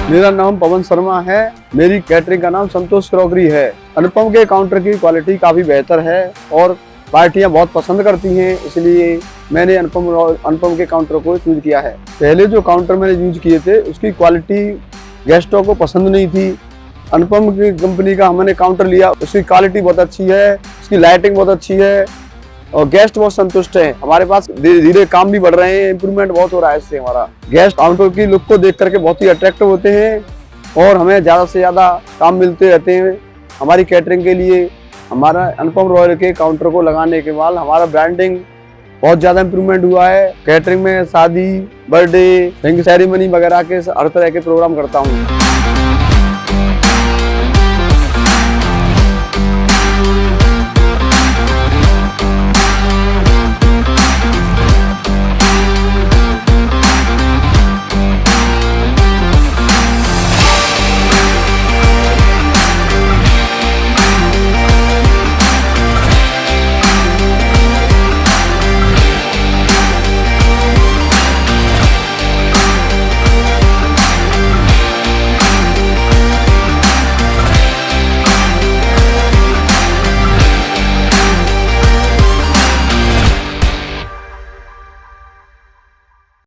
मेरा नाम पवन शर्मा है। मेरी कैटरिंग का नाम संतोष क्रॉकरी है। अनुपम के काउंटर की क्वालिटी काफ़ी बेहतर है और पार्टियां बहुत पसंद करती हैं, इसलिए मैंने अनुपम के काउंटर को चूज किया है। पहले जो काउंटर मैंने यूज किए थे उसकी क्वालिटी गेस्टों को पसंद नहीं थी। अनुपम की कंपनी का हमने काउंटर लिया, उसकी क्वालिटी बहुत अच्छी है, उसकी लाइटिंग बहुत अच्छी है और गेस्ट बहुत संतुष्ट हैं। हमारे पास धीरे धीरे काम भी बढ़ रहे हैं, इंप्रूवमेंट बहुत हो रहा है इससे। हमारा गेस्ट काउंटर की लुक को देख करके बहुत ही अट्रैक्टिव होते हैं और हमें ज़्यादा से ज़्यादा काम मिलते रहते हैं। हमारी कैटरिंग के लिए हमारा अनुपम रॉयल के काउंटर को लगाने के बाद हमारा ब्रांडिंग बहुत ज़्यादा इंप्रूवमेंट हुआ है। कैटरिंग में शादी, बर्थडे, रिंग सेरेमनी वगैरह के हर तरह के प्रोग्राम करता हूँ।